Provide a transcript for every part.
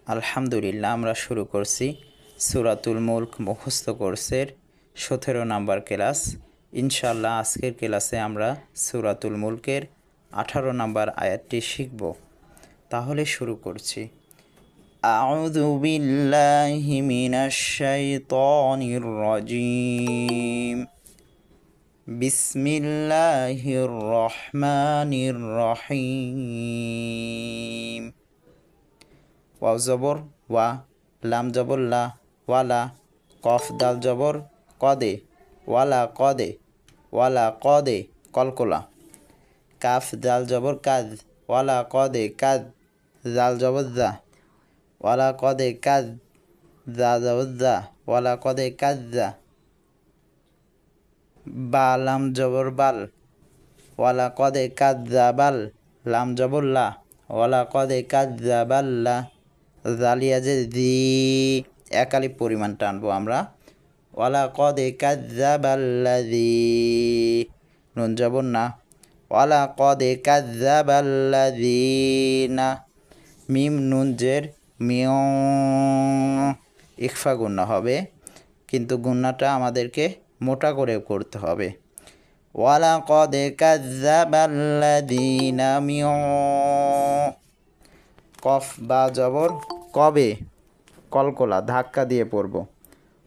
আলহামদুলিল্লাহ, আমরা শুরু করছি সূরাতুল মুলক মুখস্থ কোর্সের 17 নাম্বার ক্লাস। ইনশাআল্লাহ আজকের ক্লাসে আমরা সূরাতুল মুলকের 18 নাম্বার আয়াতটি শিখব। তাহলে শুরু করছি। আউযু বিল্লাহি মিনাশ শাইতানির রাজীম। বিসমিল্লাহির রহমানির রহিম। ওয়াও জবর ওয়া, লাম জবর লা, ওয়ালা, কফ দাল জবর কদে, ওয়ালা কদে, ওয়ালা কদে কলকলা, কাফ দাল জবর কাদ, ওয়ালা কদে কাদ, জাল জবর জা, ওয়ালা কদে কাদ, জা জবর জা, ওয়ালা কদে কাদ জা, বা লাম জবর বাল, ওয়ালা কদে কাদ জা বাল, লাম জবর লা, ওয়ালা কদে কাদ জা বাল্লা, জালিয়া যে দি একালিপ পরিমাণ টানবো আমরা, ওয়ালা কদে কাযযাবাল্লাযী, নুন জবর না, ওয়ালা কদে কাযযাবাল্লাযীনা, মিম নুন জের মিও, ইখফা গুন্না হবে, কিন্তু গুন্নাটা আমাদেরকে মোটা করে করতে হবে। ওয়ালা কদে কাযযাবাল্লাযীনা মিও, কফ বা জবর কবে, কলকলা ধাক্কা দিয়ে পড়ব।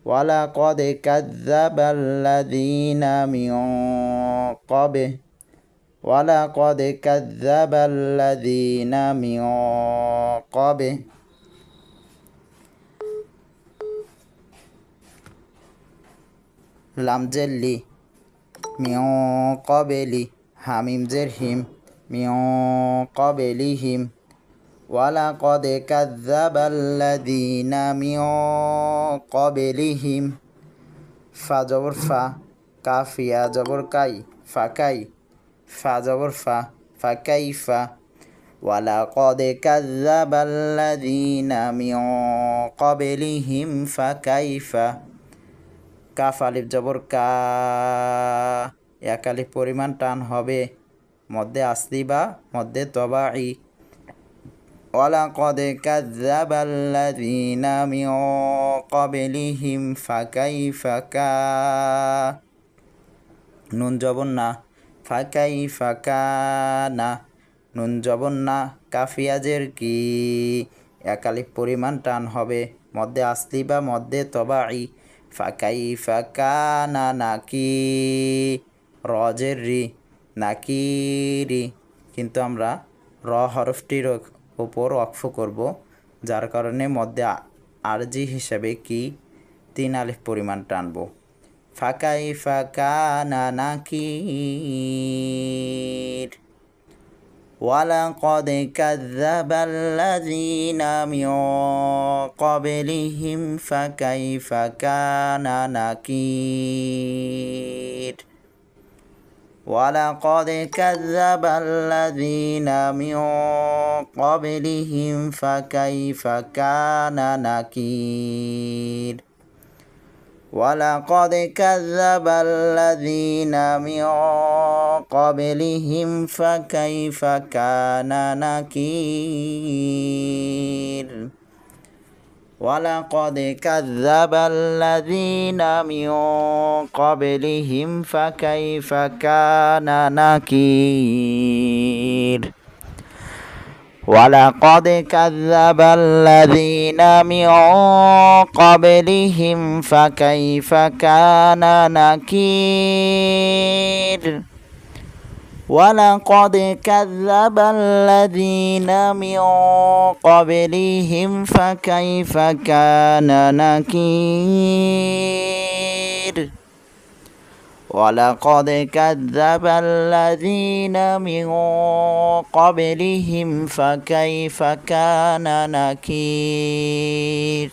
ওয়ালা কদে কাযযাবাল্লাযীনা মিন কবে, ওয়ালা কদে কাযযাবাল্লাযীনা মিন কবে। লাম জের লি, মিন কবেলি, হামিম জের হিম, মিন কবেলিহিম, ওয়ালা কদে কাযযাবাল্লাযীনা মিন ক্বাবলিহিম। ফা জবর ফা, কাফ ইয়া জবর কাই, ফাকাই, ফা জবর ফা, ফাকাইফা, ওয়ালা কদে কাযযাবাল্লাযীনা মিন ক্বাবলিহিম ফাকাইফা। কাফ আলিফ জবর কা, এক আলিফ পরিমাণ টান হবে, মধ্যে আসলি বা মধ্যে তবাই। ওয়ালা কদে কাযযাবাল্লাযীনা মিন ক্বাবলিহিম ফাকাইফা নুন জবর না, ফাকাইফা কানা, নুন জবর না, কাফিয়া জের কি, এক আলিফ পরিমাণ টান হবে, মধ্যে আসলি বা মধ্যে তবাই। ফাকাইফা কানা রজের রি, নাকিরি, কিন্তু আমরা র হরফটির উপর ওয়াকফ করব, যার কারণে মধ্যে আরজি হিসাবে কি 3 আলিফ পরিমাণ টানব। ফাকাইফা কানা নাকির। ওয়ালাকাদ কাযযাবাল্লাযীনা মিন ক্বাবলিহিম ফাকাইফা কানা নাকির। ওয়ালাকাদ কাযযাবাল্লাযীনা মিন ক্বাবলিহিম ফাকাইফা কানা নাকির। ওয়ালাকাদ কাযযাবাল্লাযীনা মিন ক্বাবলিহিম ফাকাইফা কানা নাকির। ওয়ালাকাদ কাযযাবাল্লাযীনা মিন ক্বাবলিহিম ফাকাইফা কানা নাকির। ওয়ালাকাদ কাযযাবাল্লাযীনা মিন ক্বাবলিহিম ফাকাইফা কানা নাকির। ওয়ালাকাদ কাযযাবাল্লাযীনা মিন ক্বাবলিহিম ফাকাইফা কানা নাকির। ওয়ালাকাদ কাযযাবাল্লাযীনা মিন ক্বাবলিহিম ফাকাইফা কানা নাকির।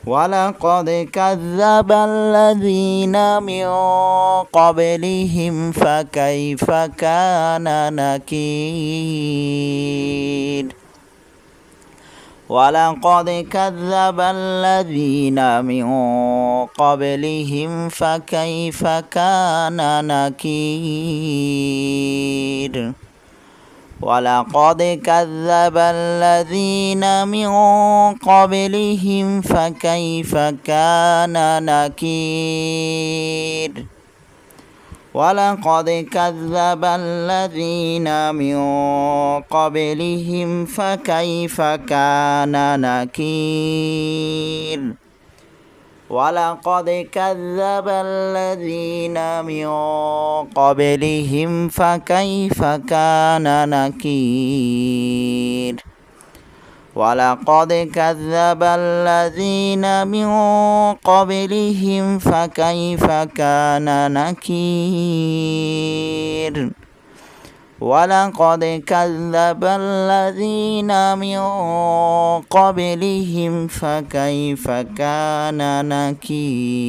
ওয়ালাকাদ কাযযাবাল্লাযীনা মিন ক্বাবলিহিম ফাকাইফা কানা নাকির। ওয়ালাকাদ কাযযাবাল্লাযীনা মিন ক্বাবলিহিম ফাকাইফা কানা নাকির। ولقد كذب الذين من قبلهم فكيف كان نكير ولقد كذب الذين من قبلهم فكيف كان نكير ولقد كذب الذين من قبلهم فكيف كان نكير ولقد كذب الذين من قبلهم فكيف كان نكير ولقد كذب الذين من قبلهم فكيف كان نكير